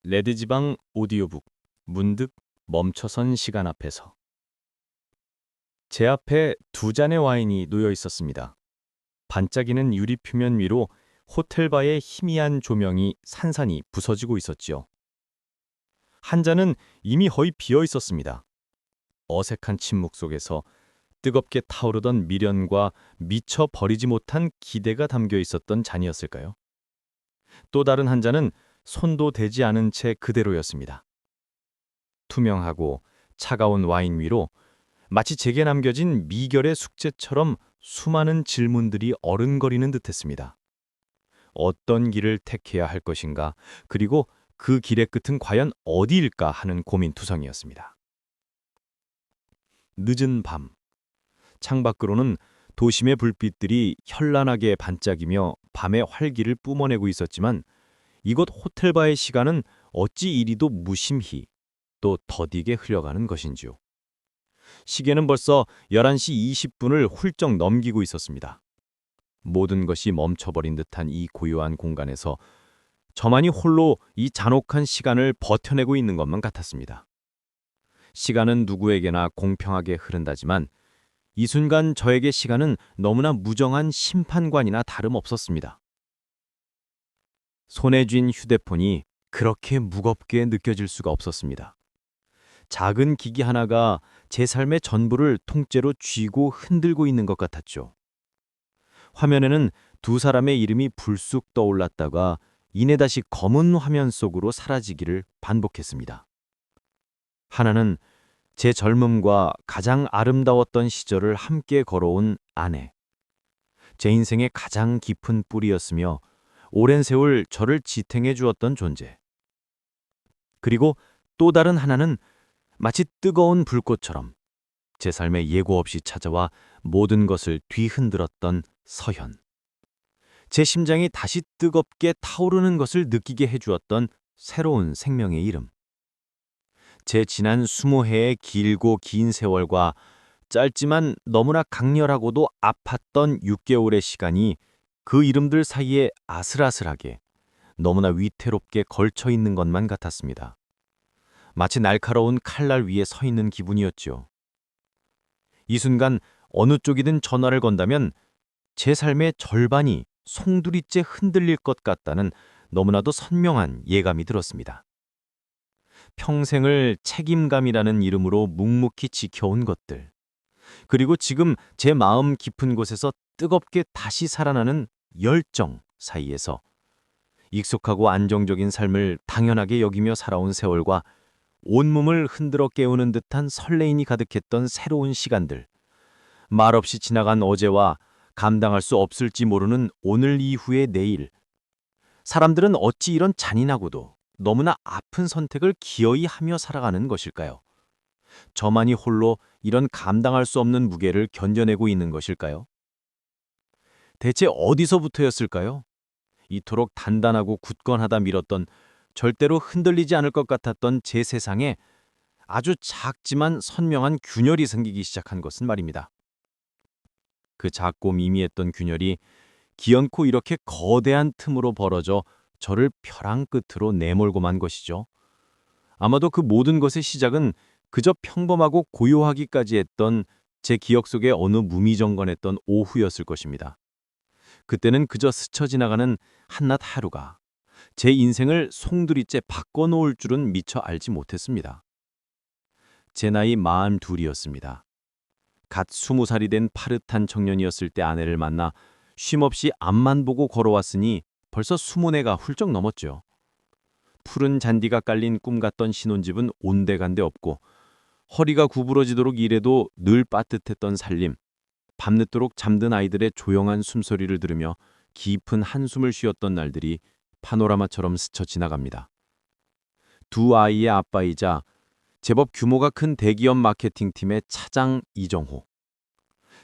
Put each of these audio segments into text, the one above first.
레드지방 오디오북 문득 멈춰선 시간 앞에서 제 앞에 두 잔의 와인이 놓여 있었습니다. 반짝이는 유리 표면 위로 호텔바의 희미한 조명이 산산이 부서지고 있었지요. 한 잔은 이미 거의 비어 있었습니다. 어색한 침묵 속에서 뜨겁게 타오르던 미련과 미처 버리지 못한 기대가 담겨 있었던 잔이었을까요? 또 다른 한 잔은 손도 대지 않은 채 그대로였습니다. 투명하고 차가운 와인 위로 마치 제게 남겨진 미결의 숙제처럼 수많은 질문들이 어른거리는 듯했습니다. 어떤 길을 택해야 할 것인가, 그리고 그 길의 끝은 과연 어디일까 하는 고민투성이었습니다. 늦은 밤, 창밖으로는 도심의 불빛들이 현란하게 반짝이며 밤의 활기를 뿜어내고 있었지만 이곳 호텔바의 시간은 어찌 이리도 무심히 또 더디게 흘러가는 것인지요. 시계는 벌써 11시 20분을 훌쩍 넘기고 있었습니다. 모든 것이 멈춰버린 듯한 이 고요한 공간에서 저만이 홀로 이 잔혹한 시간을 버텨내고 있는 것만 같았습니다. 시간은 누구에게나 공평하게 흐른다지만 이 순간 저에게 시간은 너무나 무정한 심판관이나 다름없었습니다. 손에 쥔 휴대폰이 그렇게 무겁게 느껴질 수가 없었습니다. 작은 기기 하나가 제 삶의 전부를 통째로 쥐고 흔들고 있는 것 같았죠. 화면에는 두 사람의 이름이 불쑥 떠올랐다가 이내 다시 검은 화면 속으로 사라지기를 반복했습니다. 하나는 제 젊음과 가장 아름다웠던 시절을 함께 걸어온 아내. 제 인생의 가장 깊은 뿌리였으며 오랜 세월 저를 지탱해 주었던 존재. 그리고 또 다른 하나는 마치 뜨거운 불꽃처럼 제 삶에 예고 없이 찾아와 모든 것을 뒤흔들었던 서현. 제 심장이 다시 뜨겁게 타오르는 것을 느끼게 해주었던 새로운 생명의 이름. 제 지난 20해의 길고 긴 세월과 짧지만 너무나 강렬하고도 아팠던 6개월의 시간이 그 이름들 사이에 아슬아슬하게 너무나 위태롭게 걸쳐 있는 것만 같았습니다. 마치 날카로운 칼날 위에 서 있는 기분이었죠. 이 순간 어느 쪽이든 전화를 건다면 제 삶의 절반이 송두리째 흔들릴 것 같다는 너무나도 선명한 예감이 들었습니다. 평생을 책임감이라는 이름으로 묵묵히 지켜온 것들, 그리고 지금 제 마음 깊은 곳에서 뜨겁게 다시 살아나는 열정 사이에서 익숙하고 안정적인 삶을 당연하게 여기며 살아온 세월과 온몸을 흔들어 깨우는 듯한 설레임이 가득했던 새로운 시간들, 말없이 지나간 어제와 감당할 수 없을지 모르는 오늘 이후의 내일. 사람들은 어찌 이런 잔인하고도 너무나 아픈 선택을 기어이 하며 살아가는 것일까요? 저만이 홀로 이런 감당할 수 없는 무게를 견뎌내고 있는 것일까요? 대체 어디서부터였을까요? 이토록 단단하고 굳건하다 밀었던, 절대로 흔들리지 않을 것 같았던 제 세상에 아주 작지만 선명한 균열이 생기기 시작한 것은 말입니다. 그 작고 미미했던 균열이 기어코 이렇게 거대한 틈으로 벌어져 저를 벼랑 끝으로 내몰고 만 것이죠. 아마도 그 모든 것의 시작은 그저 평범하고 고요하기까지 했던 제 기억 속의 어느 무미정건했던 오후였을 것입니다. 그때는 그저 스쳐 지나가는 한낮 하루가 제 인생을 송두리째 바꿔놓을 줄은 미처 알지 못했습니다. 제 나이 42이었습니다. 갓 20살이 된 파릇한 청년이었을 때 아내를 만나 쉼없이 앞만 보고 걸어왔으니 벌써 20해가 훌쩍 넘었죠. 푸른 잔디가 깔린 꿈 같던 신혼집은 온데간데 없고 허리가 구부러지도록 일해도 늘 빠듯했던 살림, 밤늦도록 잠든 아이들의 조용한 숨소리를 들으며 깊은 한숨을 쉬었던 날들이 파노라마처럼 스쳐 지나갑니다. 두 아이의 아빠이자 제법 규모가 큰 대기업 마케팅팀의 차장 이정호.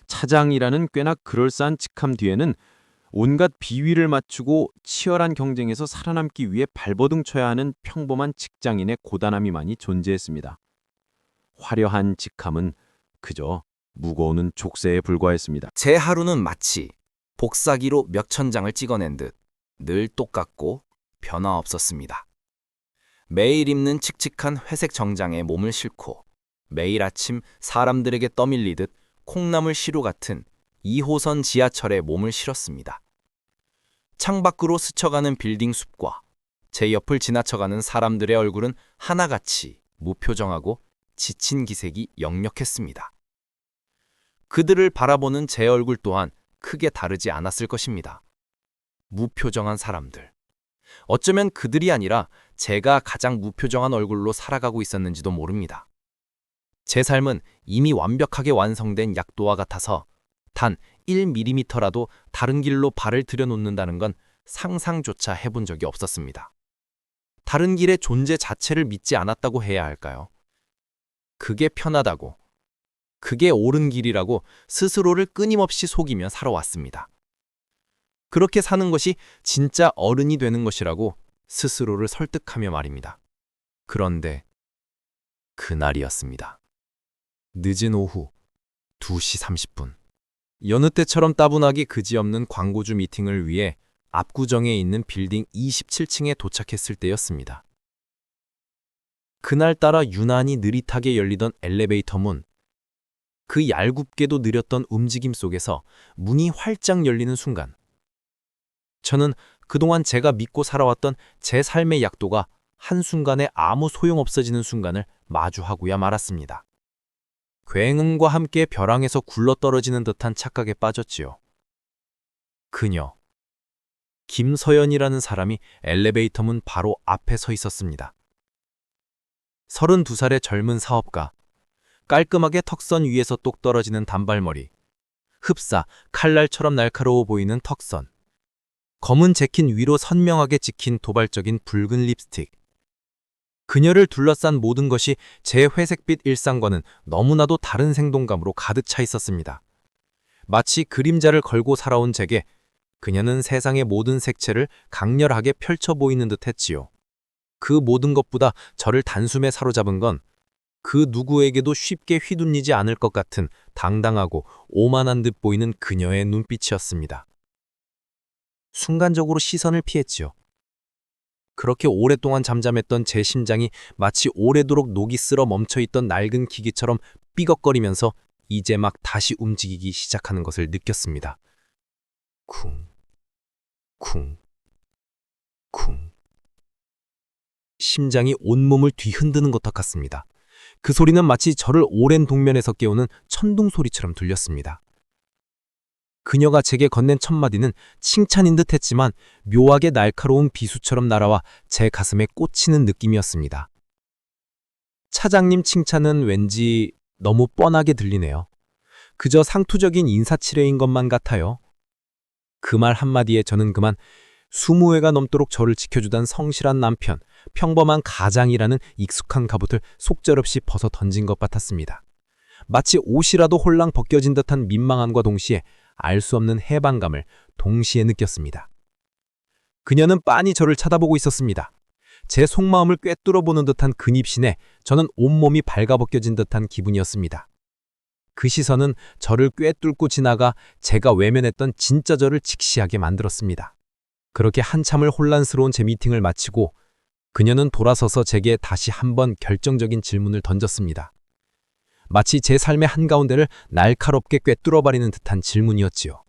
차장이라는 꽤나 그럴싸한 직함 뒤에는 온갖 비위를 맞추고 치열한 경쟁에서 살아남기 위해 발버둥 쳐야 하는 평범한 직장인의 고단함이 많이 존재했습니다. 화려한 직함은 그저 무거운 족쇄에 불과했습니다. 제 하루는 마치 복사기로 몇천 장을 찍어낸 듯 늘 똑같고 변화 없었습니다. 매일 입는 칙칙한 회색 정장에 몸을 싣고 매일 아침 사람들에게 떠밀리듯 콩나물 시루 같은 2호선 지하철에 몸을 실었습니다. 창밖으로 스쳐가는 빌딩 숲과 제 옆을 지나쳐가는 사람들의 얼굴은 하나같이 무표정하고 지친 기색이 역력했습니다. 그들을 바라보는 제 얼굴 또한 크게 다르지 않았을 것입니다. 무표정한 사람들. 어쩌면 그들이 아니라 제가 가장 무표정한 얼굴로 살아가고 있었는지도 모릅니다. 제 삶은 이미 완벽하게 완성된 약도와 같아서 단 1mm라도 다른 길로 발을 들여놓는다는 건 상상조차 해본 적이 없었습니다. 다른 길의 존재 자체를 믿지 않았다고 해야 할까요? 그게 편하다고, 그게 옳은 길이라고 스스로를 끊임없이 속이며 살아왔습니다. 그렇게 사는 것이 진짜 어른이 되는 것이라고 스스로를 설득하며 말입니다. 그런데 그날이었습니다. 늦은 오후 2시 30분. 여느 때처럼 따분하기 그지없는 광고주 미팅을 위해 압구정에 있는 빌딩 27층에 도착했을 때였습니다. 그날따라 유난히 느릿하게 열리던 엘리베이터 문. 그 얄궂게도 느렸던 움직임 속에서 문이 활짝 열리는 순간 저는 그동안 제가 믿고 살아왔던 제 삶의 약도가 한순간에 아무 소용없어지는 순간을 마주하고야 말았습니다. 굉음과 함께 벼랑에서 굴러떨어지는 듯한 착각에 빠졌지요. 그녀, 김서연이라는 사람이 엘리베이터 문 바로 앞에 서 있었습니다. 32살의 젊은 사업가, 깔끔하게 턱선 위에서 똑 떨어지는 단발머리, 흡사, 칼날처럼 날카로워 보이는 턱선, 검은 재킷 위로 선명하게 찍힌 도발적인 붉은 립스틱. 그녀를 둘러싼 모든 것이 제 회색빛 일상과는 너무나도 다른 생동감으로 가득 차 있었습니다. 마치 그림자를 걸고 살아온 제게 그녀는 세상의 모든 색채를 강렬하게 펼쳐 보이는 듯 했지요. 그 모든 것보다 저를 단숨에 사로잡은 건 그 누구에게도 쉽게 휘둘리지 않을 것 같은 당당하고 오만한 듯 보이는 그녀의 눈빛이었습니다. 순간적으로 시선을 피했지요. 그렇게 오랫동안 잠잠했던 제 심장이 마치 오래도록 녹이 쓸어 멈춰있던 낡은 기계처럼 삐걱거리면서 이제 막 다시 움직이기 시작하는 것을 느꼈습니다. 쿵, 쿵, 쿵. 심장이 온몸을 뒤흔드는 것 같았습니다. 그 소리는 마치 저를 오랜 동면에서 깨우는 천둥 소리처럼 들렸습니다. 그녀가 제게 건넨 첫 마디는 칭찬인 듯 했지만 묘하게 날카로운 비수처럼 날아와 제 가슴에 꽂히는 느낌이었습니다. 차장님 칭찬은 왠지 너무 뻔하게 들리네요. 그저 상투적인 인사치레인 것만 같아요. 그 말 한마디에 저는 그만 20회가 넘도록 저를 지켜주던 성실한 남편, 평범한 가장이라는 익숙한 갑옷을 속절없이 벗어 던진 것 같았습니다. 마치 옷이라도 홀랑 벗겨진 듯한 민망함과 동시에 알 수 없는 해방감을 동시에 느꼈습니다. 그녀는 빤히 저를 쳐다보고 있었습니다. 제 속마음을 꿰뚫어 보는 듯한 그 입신에 저는 온몸이 발가벗겨진 듯한 기분이었습니다. 그 시선은 저를 꿰뚫고 지나가 제가 외면했던 진짜 저를 직시하게 만들었습니다. 그렇게 한참을 혼란스러운 제 미팅을 마치고 그녀는 돌아서서 제게 다시 한번 결정적인 질문을 던졌습니다. 마치 제 삶의 한가운데를 날카롭게 꿰뚫어버리는 듯한 질문이었지요.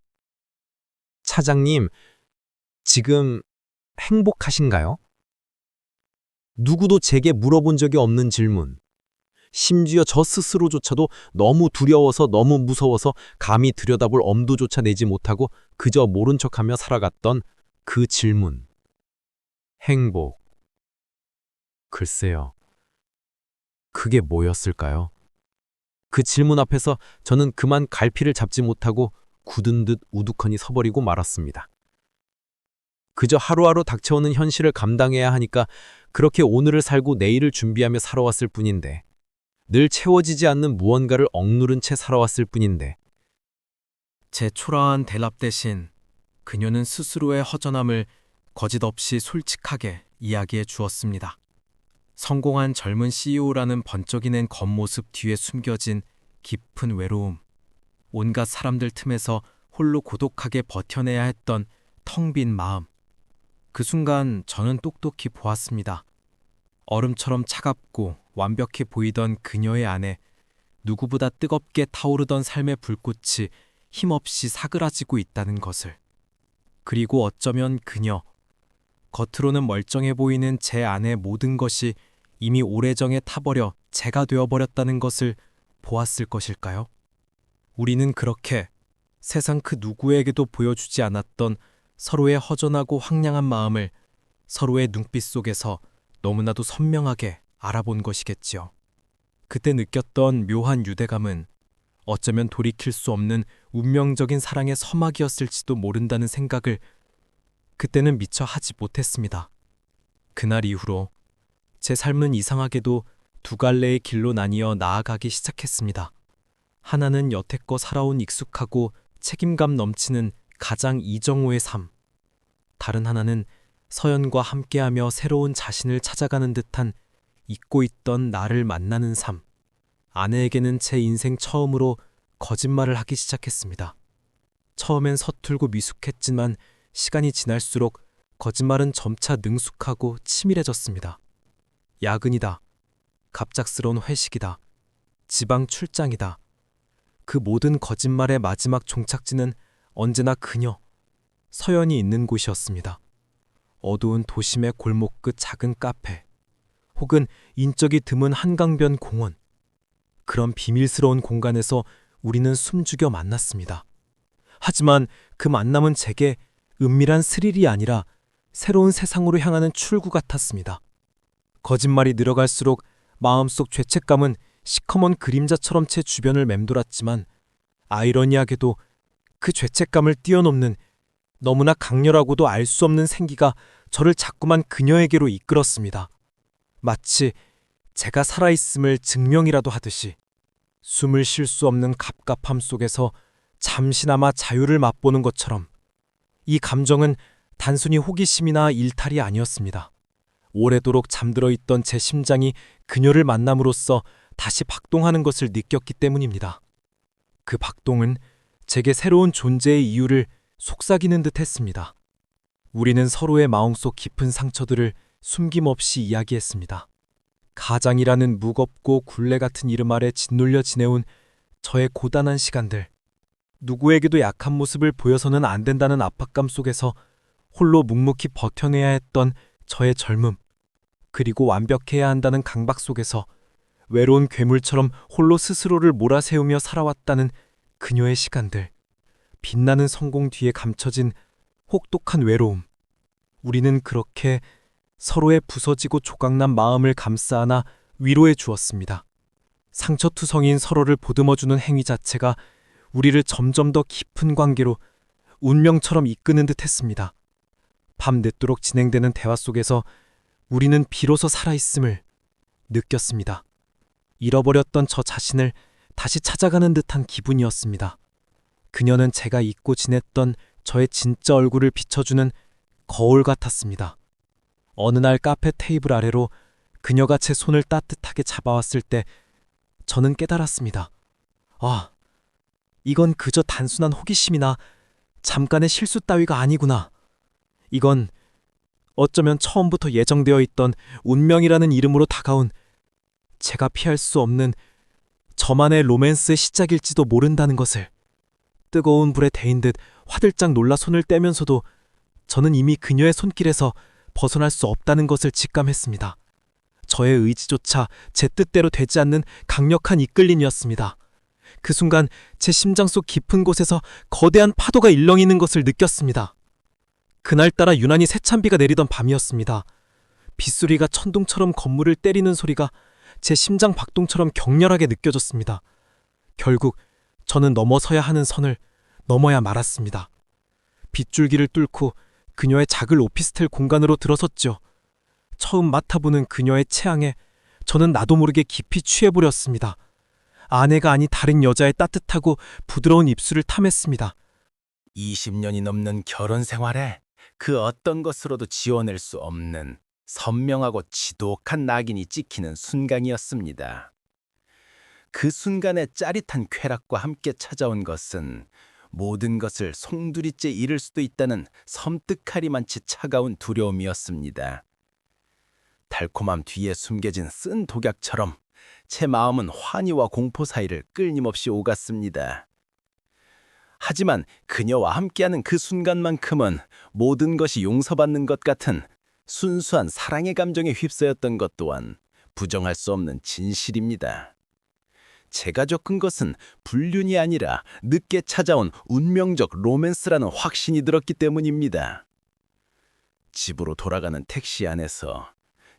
차장님, 지금 행복하신가요? 누구도 제게 물어본 적이 없는 질문. 심지어 저 스스로조차도 너무 두려워서 너무 무서워서 감히 들여다볼 엄두조차 내지 못하고 그저 모른 척하며 살아갔던 그 질문. 행복. 글쎄요. 그게 뭐였을까요? 그 질문 앞에서 저는 그만 갈피를 잡지 못하고 굳은 듯 우두커니 서버리고 말았습니다. 그저 하루하루 닥쳐오는 현실을 감당해야 하니까 그렇게 오늘을 살고 내일을 준비하며 살아왔을 뿐인데, 늘 채워지지 않는 무언가를 억누른 채 살아왔을 뿐인데. 제 초라한 대답 대신 그녀는 스스로의 허전함을 거짓없이 솔직하게 이야기해 주었습니다. 성공한 젊은 CEO라는 번쩍이는 겉모습 뒤에 숨겨진 깊은 외로움, 온갖 사람들 틈에서 홀로 고독하게 버텨내야 했던 텅 빈 마음. 그 순간 저는 똑똑히 보았습니다. 얼음처럼 차갑고 완벽해 보이던 그녀의 안에 누구보다 뜨겁게 타오르던 삶의 불꽃이 힘없이 사그라지고 있다는 것을. 그리고 어쩌면 그녀, 겉으로는 멀쩡해 보이는 제 안의 모든 것이 이미 오래전에 타버려 제가 되어버렸다는 것을 보았을 것일까요? 우리는 그렇게 세상 그 누구에게도 보여주지 않았던 서로의 허전하고 황량한 마음을 서로의 눈빛 속에서 너무나도 선명하게 알아본 것이겠지요. 그때 느꼈던 묘한 유대감은 어쩌면 돌이킬 수 없는 운명적인 사랑의 서막이었을지도 모른다는 생각을 그때는 미처 하지 못했습니다. 그날 이후로 제 삶은 이상하게도 두 갈래의 길로 나뉘어 나아가기 시작했습니다. 하나는 여태껏 살아온 익숙하고 책임감 넘치는 가장 이정호의 삶. 다른 하나는 서연과 함께하며 새로운 자신을 찾아가는 듯한 잊고 있던 나를 만나는 삶. 아내에게는 제 인생 처음으로 거짓말을 하기 시작했습니다. 처음엔 서툴고 미숙했지만 시간이 지날수록 거짓말은 점차 능숙하고 치밀해졌습니다. 야근이다. 갑작스러운 회식이다. 지방 출장이다. 그 모든 거짓말의 마지막 종착지는 언제나 그녀, 서연이 있는 곳이었습니다. 어두운 도심의 골목 끝 작은 카페, 혹은 인적이 드문 한강변 공원. 그런 비밀스러운 공간에서 우리는 숨죽여 만났습니다. 하지만 그 만남은 제게 은밀한 스릴이 아니라 새로운 세상으로 향하는 출구 같았습니다. 거짓말이 늘어갈수록 마음속 죄책감은 시커먼 그림자처럼 제 주변을 맴돌았지만 아이러니하게도 그 죄책감을 뛰어넘는 너무나 강렬하고도 알 수 없는 생기가 저를 자꾸만 그녀에게로 이끌었습니다. 마치 제가 살아있음을 증명이라도 하듯이 숨을 쉴 수 없는 갑갑함 속에서 잠시나마 자유를 맛보는 것처럼 이 감정은 단순히 호기심이나 일탈이 아니었습니다. 오래도록 잠들어 있던 제 심장이 그녀를 만남으로써 다시 박동하는 것을 느꼈기 때문입니다. 그 박동은 제게 새로운 존재의 이유를 속삭이는 듯 했습니다. 우리는 서로의 마음속 깊은 상처들을 숨김없이 이야기했습니다. 가장이라는 무겁고 굴레 같은 이름 아래 짓눌려 지내온 저의 고단한 시간들, 누구에게도 약한 모습을 보여서는 안 된다는 압박감 속에서 홀로 묵묵히 버텨내야 했던 저의 젊음, 그리고 완벽해야 한다는 강박 속에서 외로운 괴물처럼 홀로 스스로를 몰아세우며 살아왔다는 그녀의 시간들, 빛나는 성공 뒤에 감춰진 혹독한 외로움. 우리는 그렇게 서로의 부서지고 조각난 마음을 감싸 안아 위로해 주었습니다. 상처투성이인 서로를 보듬어주는 행위 자체가 우리를 점점 더 깊은 관계로 운명처럼 이끄는 듯 했습니다. 밤 늦도록 진행되는 대화 속에서 우리는 비로소 살아있음을 느꼈습니다. 잃어버렸던 저 자신을 다시 찾아가는 듯한 기분이었습니다. 그녀는 제가 잊고 지냈던 저의 진짜 얼굴을 비춰주는 거울 같았습니다. 어느 날 카페 테이블 아래로 그녀가 제 손을 따뜻하게 잡아왔을 때 저는 깨달았습니다. 아, 이건 그저 단순한 호기심이나 잠깐의 실수 따위가 아니구나. 이건 어쩌면 처음부터 예정되어 있던 운명이라는 이름으로 다가온 제가 피할 수 없는 저만의 로맨스의 시작일지도 모른다는 것을. 뜨거운 불에 데인 듯 화들짝 놀라 손을 떼면서도 저는 이미 그녀의 손길에서 벗어날 수 없다는 것을 직감했습니다. 저의 의지조차 제 뜻대로 되지 않는 강력한 이끌림이었습니다. 그 순간 제 심장 속 깊은 곳에서 거대한 파도가 일렁이는 것을 느꼈습니다. 그날따라 유난히 세찬 비가 내리던 밤이었습니다. 빗소리가 천둥처럼 건물을 때리는 소리가 제 심장 박동처럼 격렬하게 느껴졌습니다. 결국 저는 넘어서야 하는 선을 넘어야 말았습니다. 빗줄기를 뚫고 그녀의 작은 오피스텔 공간으로 들어섰죠. 처음 맡아보는 그녀의 체향에 저는 나도 모르게 깊이 취해버렸습니다. 아내가 아닌 다른 여자의 따뜻하고 부드러운 입술을 탐했습니다. 20년이 넘는 결혼 생활에 그 어떤 것으로도 지워낼 수 없는 선명하고 지독한 낙인이 찍히는 순간이었습니다. 그 순간의 짜릿한 쾌락과 함께 찾아온 것은 모든 것을 송두리째 잃을 수도 있다는 섬뜩하리만치 차가운 두려움이었습니다. 달콤함 뒤에 숨겨진 쓴 독약처럼 제 마음은 환희와 공포 사이를 끊임없이 오갔습니다. 하지만 그녀와 함께하는 그 순간만큼은 모든 것이 용서받는 것 같은 순수한 사랑의 감정에 휩싸였던 것 또한 부정할 수 없는 진실입니다. 제가 겪은 것은 불륜이 아니라 늦게 찾아온 운명적 로맨스라는 확신이 들었기 때문입니다. 집으로 돌아가는 택시 안에서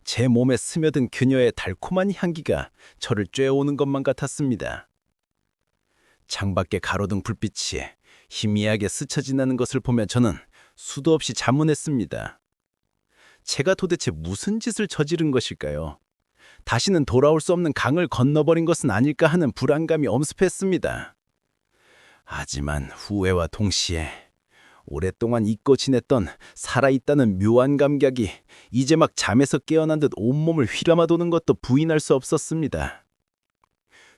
제 몸에 스며든 그녀의 달콤한 향기가 저를 쬐어오는 것만 같았습니다. 창밖에 가로등 불빛이 희미하게 스쳐 지나는 것을 보며 저는 수도 없이 자문했습니다. 제가 도대체 무슨 짓을 저지른 것일까요? 다시는 돌아올 수 없는 강을 건너버린 것은 아닐까 하는 불안감이 엄습했습니다. 하지만 후회와 동시에 오랫동안 잊고 지냈던 살아있다는 묘한 감각이 이제 막 잠에서 깨어난 듯 온몸을 휘감아 도는 것도 부인할 수 없었습니다.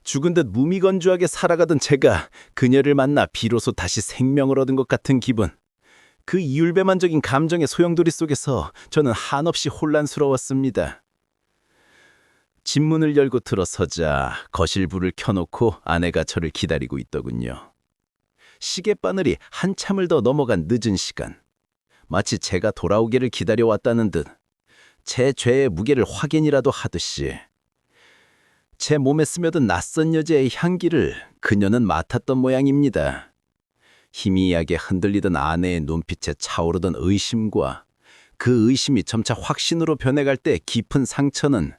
죽은 듯 무미건조하게 살아가던 제가 그녀를 만나 비로소 다시 생명을 얻은 것 같은 기분. 그 이율배만적인 감정의 소용돌이 속에서 저는 한없이 혼란스러웠습니다. 집 문을 열고 들어서자 거실 불을 켜놓고 아내가 저를 기다리고 있더군요. 시계바늘이 한참을 더 넘어간 늦은 시간. 마치 제가 돌아오기를 기다려왔다는 듯 제 죄의 무게를 확인이라도 하듯이 제 몸에 스며든 낯선 여자의 향기를 그녀는 맡았던 모양입니다. 희미하게 흔들리던 아내의 눈빛에 차오르던 의심과 그 의심이 점차 확신으로 변해갈 때 깊은 상처는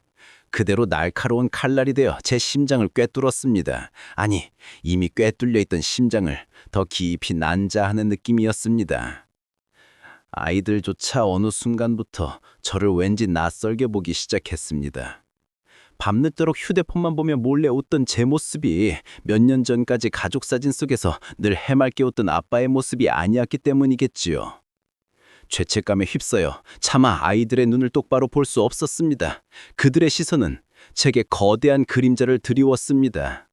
그대로 날카로운 칼날이 되어 제 심장을 꿰뚫었습니다. 아니, 이미 꿰뚫려 있던 심장을 더 깊이 난자하는 느낌이었습니다. 아이들조차 어느 순간부터 저를 왠지 낯설게 보기 시작했습니다. 밤늦도록 휴대폰만 보며 몰래 웃던 제 모습이 몇 년 전까지 가족 사진 속에서 늘 해맑게 웃던 아빠의 모습이 아니었기 때문이겠지요. 죄책감에 휩싸여 차마 아이들의 눈을 똑바로 볼 수 없었습니다. 그들의 시선은 제게 거대한 그림자를 드리웠습니다.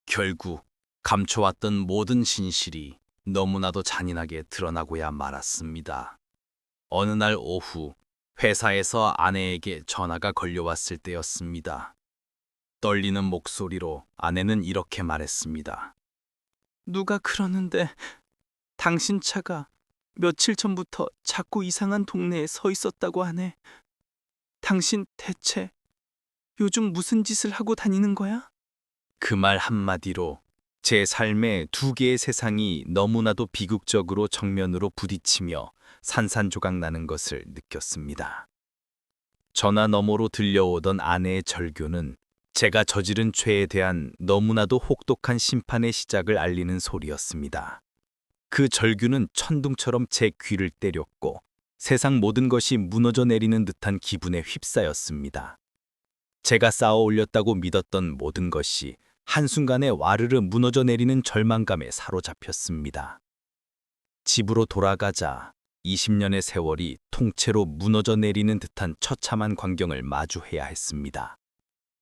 결국 감춰왔던 모든 진실이 너무나도 잔인하게 드러나고야 말았습니다. 어느 날 오후 회사에서 아내에게 전화가 걸려왔을 때였습니다. 떨리는 목소리로 아내는 이렇게 말했습니다. 누가 그러는데 당신 차가 며칠 전부터 자꾸 이상한 동네에 서 있었다고 하네. 당신 대체 요즘 무슨 짓을 하고 다니는 거야? 그 말 한마디로 제 삶의 두 개의 세상이 너무나도 비극적으로 정면으로 부딪히며 산산조각 나는 것을 느꼈습니다. 전화 너머로 들려오던 아내의 절규는 제가 저지른 죄에 대한 너무나도 혹독한 심판의 시작을 알리는 소리였습니다. 그 절규는 천둥처럼 제 귀를 때렸고 세상 모든 것이 무너져 내리는 듯한 기분에 휩싸였습니다. 제가 쌓아 올렸다고 믿었던 모든 것이 한순간에 와르르 무너져 내리는 절망감에 사로잡혔습니다. 집으로 돌아가자 20년의 세월이 통째로 무너져 내리는 듯한 처참한 광경을 마주해야 했습니다.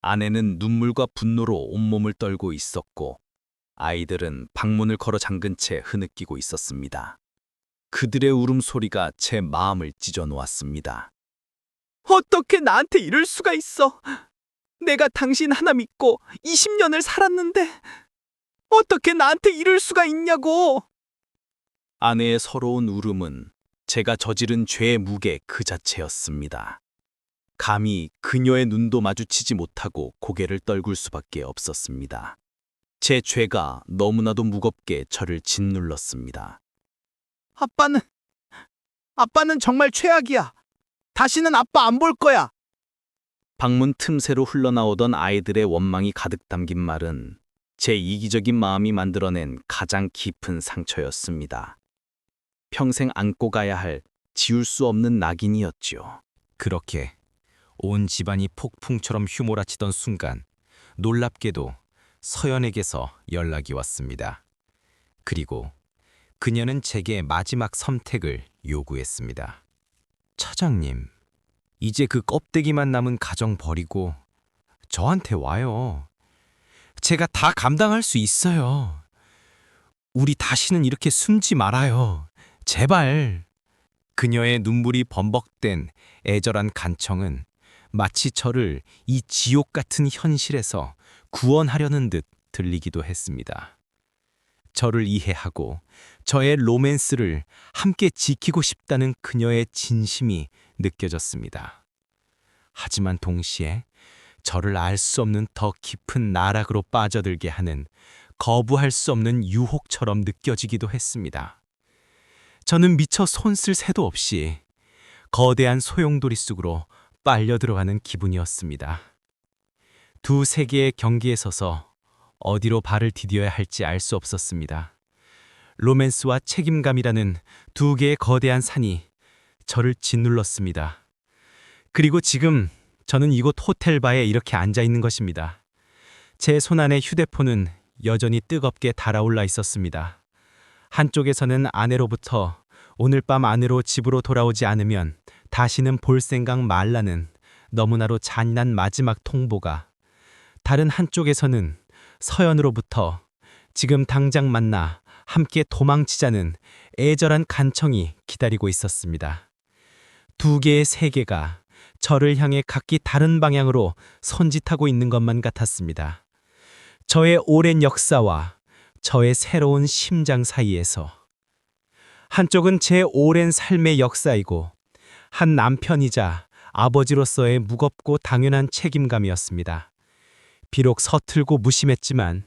아내는 눈물과 분노로 온몸을 떨고 있었고 아이들은 방문을 걸어 잠근 채 흐느끼고 있었습니다. 그들의 울음소리가 제 마음을 찢어 놓았습니다. 어떻게 나한테 이럴 수가 있어? 내가 당신 하나 믿고 20년을 살았는데 어떻게 나한테 이럴 수가 있냐고! 아내의 서러운 울음은 제가 저지른 죄의 무게 그 자체였습니다. 감히 그녀의 눈도 마주치지 못하고 고개를 떨굴 수밖에 없었습니다. 제 죄가 너무나도 무겁게 저를 짓눌렀습니다. 아빠는 정말 최악이야. 다시는 아빠 안 볼 거야. 방문 틈새로 흘러나오던 아이들의 원망이 가득 담긴 말은 제 이기적인 마음이 만들어낸 가장 깊은 상처였습니다. 평생 안고 가야 할 지울 수 없는 낙인이었지요. 그렇게 온 집안이 폭풍처럼 휘몰아치던 순간 놀랍게도 서연에게서 연락이 왔습니다. 그리고 그녀는 제게 마지막 선택을 요구했습니다. 차장님, 이제 그 껍데기만 남은 가정 버리고 저한테 와요. 제가 다 감당할 수 있어요. 우리 다시는 이렇게 숨지 말아요. 제발. 그녀의 눈물이 범벅된 애절한 간청은 마치 저를 이 지옥 같은 현실에서 구원하려는 듯 들리기도 했습니다. 저를 이해하고 저의 로맨스를 함께 지키고 싶다는 그녀의 진심이 느껴졌습니다. 하지만 동시에 저를 알 수 없는 더 깊은 나락으로 빠져들게 하는 거부할 수 없는 유혹처럼 느껴지기도 했습니다. 저는 미처 손 쓸 새도 없이 거대한 소용돌이 속으로 빨려 들어가는 기분이었습니다. 두 세계의 경기에 서서 어디로 발을 디뎌야 할지 알 수 없었습니다. 로맨스와 책임감이라는 두 개의 거대한 산이 저를 짓눌렀습니다. 그리고 지금 저는 이곳 호텔바에 이렇게 앉아 있는 것입니다. 제 손안에 휴대폰은 여전히 뜨겁게 달아올라 있었습니다. 한쪽에서는 아내로부터 오늘 밤 안으로 집으로 돌아오지 않으면 다시는 볼 생각 말라는 너무나도 잔인한 마지막 통보가, 다른 한쪽에서는 서연으로부터 지금 당장 만나 함께 도망치자는 애절한 간청이 기다리고 있었습니다. 두 개의 세계가 저를 향해 각기 다른 방향으로 손짓하고 있는 것만 같았습니다. 저의 오랜 역사와 저의 새로운 심장 사이에서 한쪽은 제 오랜 삶의 역사이고 한 남편이자 아버지로서의 무겁고 당연한 책임감이었습니다. 비록 서툴고 무심했지만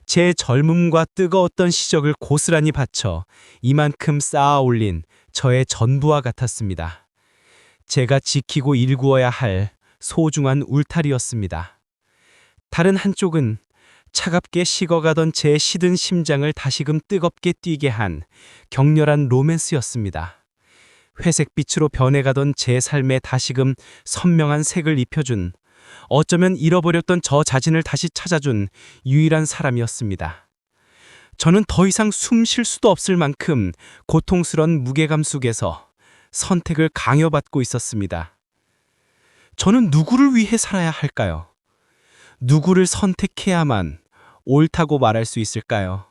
제 젊음과 뜨거웠던 시적을 고스란히 바쳐 이만큼 쌓아 올린 저의 전부와 같았습니다. 제가 지키고 일구어야 할 소중한 울타리였습니다. 다른 한쪽은 차갑게 식어가던 제 시든 심장을 다시금 뜨겁게 뛰게 한 격렬한 로맨스였습니다. 회색빛으로 변해가던 제 삶에 다시금 선명한 색을 입혀준, 어쩌면 잃어버렸던 저 자신을 다시 찾아준 유일한 사람이었습니다. 저는 더 이상 숨 쉴 수도 없을 만큼 고통스런 무게감 속에서 선택을 강요받고 있었습니다. 저는 누구를 위해 살아야 할까요? 누구를 선택해야만 옳다고 말할 수 있을까요?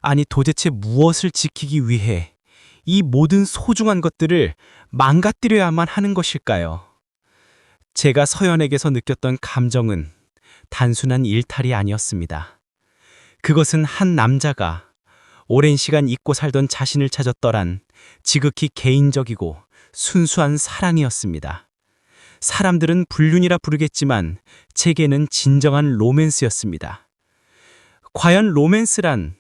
아니, 도대체 무엇을 지키기 위해 이 모든 소중한 것들을 망가뜨려야만 하는 것일까요? 제가 서연에게서 느꼈던 감정은 단순한 일탈이 아니었습니다. 그것은 한 남자가 오랜 시간 잊고 살던 자신을 찾았더란 지극히 개인적이고 순수한 사랑이었습니다. 사람들은 불륜이라 부르겠지만 제게는 진정한 로맨스였습니다. 과연 로맨스란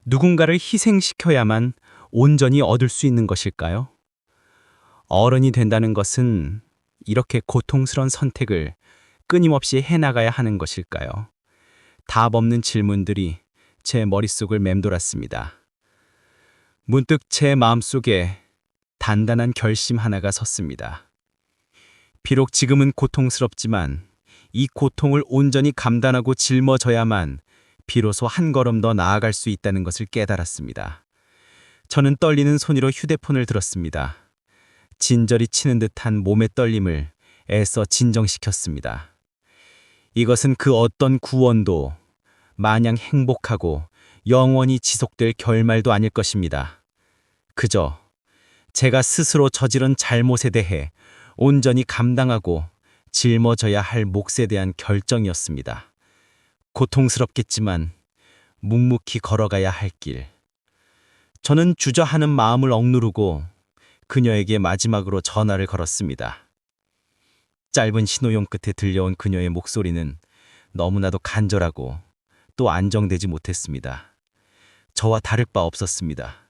누군가를 희생시켜야만 온전히 얻을 수 있는 것일까요? 어른이 된다는 것은 이렇게 고통스러운 선택을 끊임없이 해나가야 하는 것일까요? 답 없는 질문들이 제 머릿속을 맴돌았습니다. 문득 제 마음속에 단단한 결심 하나가 섰습니다. 비록 지금은 고통스럽지만 이 고통을 온전히 감당하고 짊어져야만 비로소 한 걸음 더 나아갈 수 있다는 것을 깨달았습니다. 저는 떨리는 손으로 휴대폰을 들었습니다. 진저리 치는 듯한 몸의 떨림을 애써 진정시켰습니다. 이것은 그 어떤 구원도 마냥 행복하고 영원히 지속될 결말도 아닐 것입니다. 그저 제가 스스로 저지른 잘못에 대해 온전히 감당하고 짊어져야 할 몫에 대한 결정이었습니다. 고통스럽겠지만 묵묵히 걸어가야 할 길. 저는 주저하는 마음을 억누르고 그녀에게 마지막으로 전화를 걸었습니다. 짧은 신호용 끝에 들려온 그녀의 목소리는 너무나도 간절하고 또 안정되지 못했습니다. 저와 다를 바 없었습니다.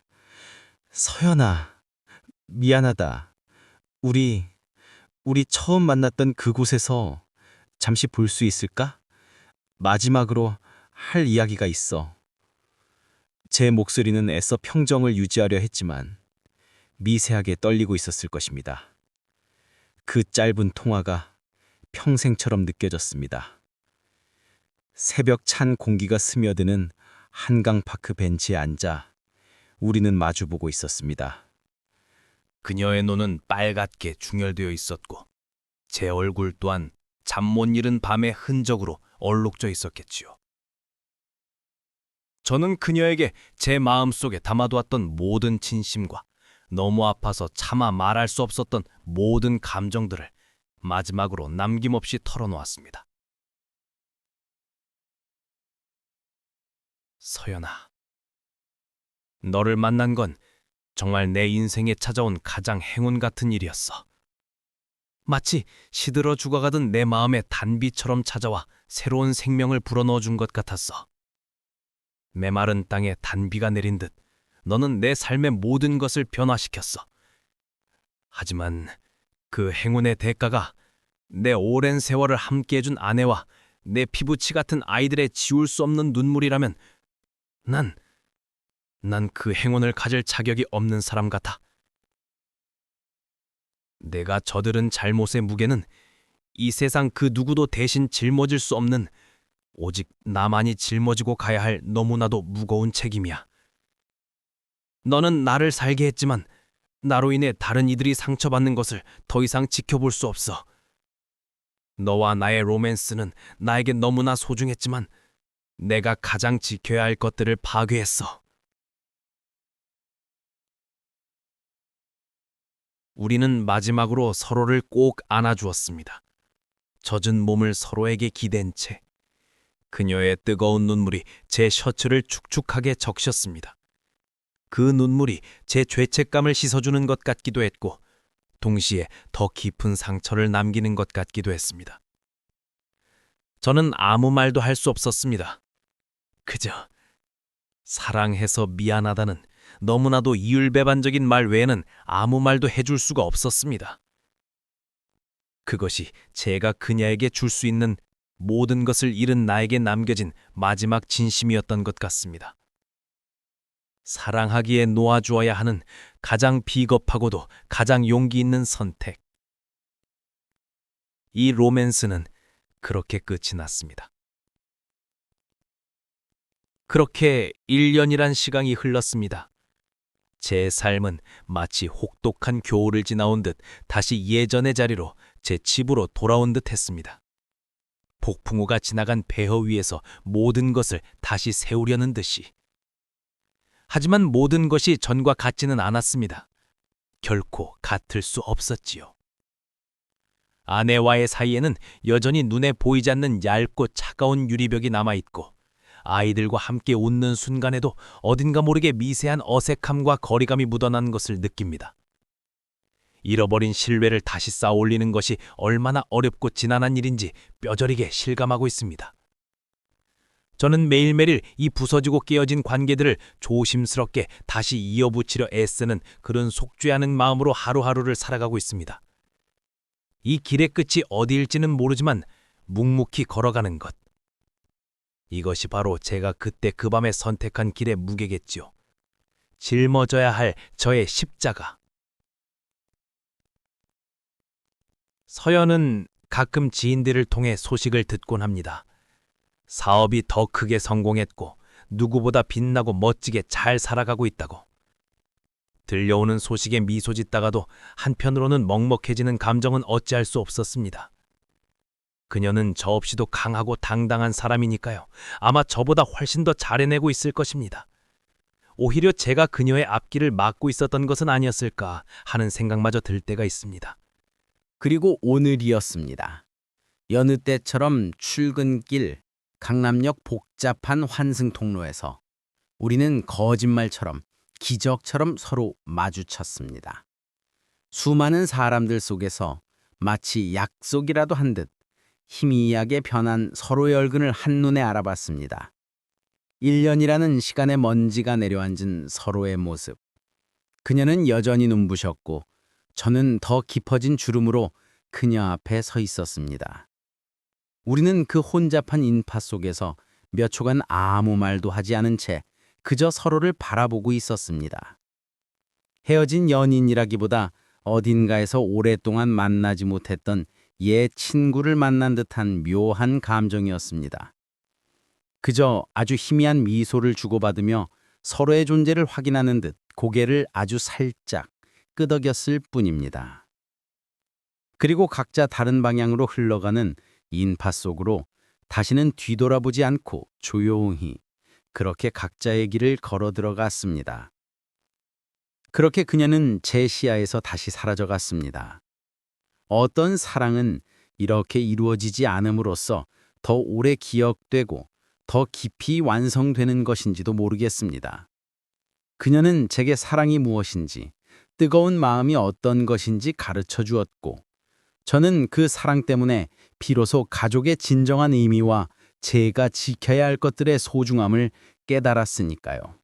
서연아, 미안하다. 우리 처음 만났던 그곳에서 잠시 볼 수 있을까? 마지막으로 할 이야기가 있어. 제 목소리는 애써 평정을 유지하려 했지만 미세하게 떨리고 있었을 것입니다. 그 짧은 통화가 평생처럼 느껴졌습니다. 새벽 찬 공기가 스며드는 한강파크 벤치에 앉아 우리는 마주보고 있었습니다. 그녀의 눈은 빨갛게 중열되어 있었고 제 얼굴 또한 잠 못 이룬 밤의 흔적으로 얼룩져 있었겠지요. 저는 그녀에게 제 마음속에 담아두었던 모든 진심과 너무 아파서 차마 말할 수 없었던 모든 감정들을 마지막으로 남김없이 털어놓았습니다. 서연아, 너를 만난 건 정말 내 인생에 찾아온 가장 행운 같은 일이었어. 마치 시들어 죽어가던 내 마음에 단비처럼 찾아와 새로운 생명을 불어넣어 준 것 같았어. 메마른 땅에 단비가 내린 듯 너는 내 삶의 모든 것을 변화시켰어. 하지만 그 행운의 대가가 내 오랜 세월을 함께해준 아내와 내 피부치 같은 아이들의 지울 수 없는 눈물이라면 난 그 행운을 가질 자격이 없는 사람 같아. 내가 저지른 잘못의 무게는 이 세상 그 누구도 대신 짊어질 수 없는 오직 나만이 짊어지고 가야 할 너무나도 무거운 책임이야. 너는 나를 살게 했지만 나로 인해 다른 이들이 상처받는 것을 더 이상 지켜볼 수 없어. 너와 나의 로맨스는 나에게 너무나 소중했지만 내가 가장 지켜야 할 것들을 파괴했어. 우리는 마지막으로 서로를 꼭 안아주었습니다. 젖은 몸을 서로에게 기댄 채 그녀의 뜨거운 눈물이 제 셔츠를 축축하게 적셨습니다. 그 눈물이 제 죄책감을 씻어주는 것 같기도 했고 동시에 더 깊은 상처를 남기는 것 같기도 했습니다. 저는 아무 말도 할 수 없었습니다. 그저 사랑해서 미안하다는 너무나도 이율배반적인 말 외에는 아무 말도 해줄 수가 없었습니다. 그것이 제가 그녀에게 줄 수 있는 모든 것을 잃은 나에게 남겨진 마지막 진심이었던 것 같습니다. 사랑하기에 놓아주어야 하는 가장 비겁하고도 가장 용기 있는 선택. 이 로맨스는 그렇게 끝이 났습니다. 그렇게 1년이란 시간이 흘렀습니다. 제 삶은 마치 혹독한 겨울을 지나온 듯 다시 예전의 자리로 제 집으로 돌아온 듯 했습니다. 폭풍우가 지나간 폐허 위에서 모든 것을 다시 세우려는 듯이. 하지만 모든 것이 전과 같지는 않았습니다. 결코 같을 수 없었지요. 아내와의 사이에는 여전히 눈에 보이지 않는 얇고 차가운 유리벽이 남아있고 아이들과 함께 웃는 순간에도 어딘가 모르게 미세한 어색함과 거리감이 묻어난 것을 느낍니다. 잃어버린 신뢰를 다시 쌓아올리는 것이 얼마나 어렵고 지난한 일인지 뼈저리게 실감하고 있습니다. 저는 매일매일 이 부서지고 깨어진 관계들을 조심스럽게 다시 이어붙이려 애쓰는 그런 속죄하는 마음으로 하루하루를 살아가고 있습니다. 이 길의 끝이 어디일지는 모르지만 묵묵히 걸어가는 것. 이것이 바로 제가 그때 그 밤에 선택한 길의 무게겠지요. 짊어져야 할 저의 십자가. 서연은 가끔 지인들을 통해 소식을 듣곤 합니다. 사업이 더 크게 성공했고 누구보다 빛나고 멋지게 잘 살아가고 있다고. 들려오는 소식에 미소 짓다가도 한편으로는 먹먹해지는 감정은 어찌할 수 없었습니다. 그녀는 저 없이도 강하고 당당한 사람이니까요. 아마 저보다 훨씬 더 잘해내고 있을 것입니다. 오히려 제가 그녀의 앞길을 막고 있었던 것은 아니었을까 하는 생각마저 들 때가 있습니다. 그리고 오늘이었습니다. 여느 때처럼 출근길 강남역 복잡한 환승통로에서 우리는 거짓말처럼 기적처럼 서로 마주쳤습니다. 수많은 사람들 속에서 마치 약속이라도 한 듯 희미하게 변한 서로의 얼굴을 한눈에 알아봤습니다. 1년이라는 시간의 먼지가 내려앉은 서로의 모습. 그녀는 여전히 눈부셨고 저는 더 깊어진 주름으로 그녀 앞에 서 있었습니다. 우리는 그 혼잡한 인파 속에서 몇 초간 아무 말도 하지 않은 채 그저 서로를 바라보고 있었습니다. 헤어진 연인이라기보다 어딘가에서 오랫동안 만나지 못했던 옛 친구를 만난 듯한 묘한 감정이었습니다. 그저 아주 희미한 미소를 주고받으며 서로의 존재를 확인하는 듯 고개를 아주 살짝 끄덕였을 뿐입니다. 그리고 각자 다른 방향으로 흘러가는 인파 속으로 다시는 뒤돌아보지 않고 조용히 그렇게 각자의 길을 걸어 들어갔습니다. 그렇게 그녀는 제 시야에서 다시 사라져갔습니다. 어떤 사랑은 이렇게 이루어지지 않음으로써 더 오래 기억되고 더 깊이 완성되는 것인지도 모르겠습니다. 그녀는 제게 사랑이 무엇인지, 뜨거운 마음이 어떤 것인지 가르쳐 주었고, 저는 그 사랑 때문에 비로소 가족의 진정한 의미와 제가 지켜야 할 것들의 소중함을 깨달았으니까요.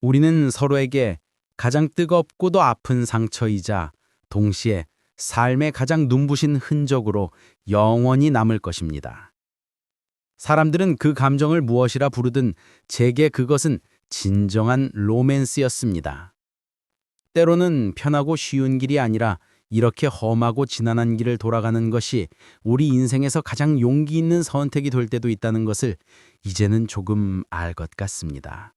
우리는 서로에게 가장 뜨겁고도 아픈 상처이자 동시에 삶의 가장 눈부신 흔적으로 영원히 남을 것입니다. 사람들은 그 감정을 무엇이라 부르든 제게 그것은 진정한 로맨스였습니다. 때로는 편하고 쉬운 길이 아니라 이렇게 험하고 지난한 길을 돌아가는 것이 우리 인생에서 가장 용기 있는 선택이 될 때도 있다는 것을 이제는 조금 알 것 같습니다.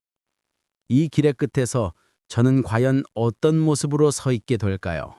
이 길의 끝에서 저는 과연 어떤 모습으로 서 있게 될까요?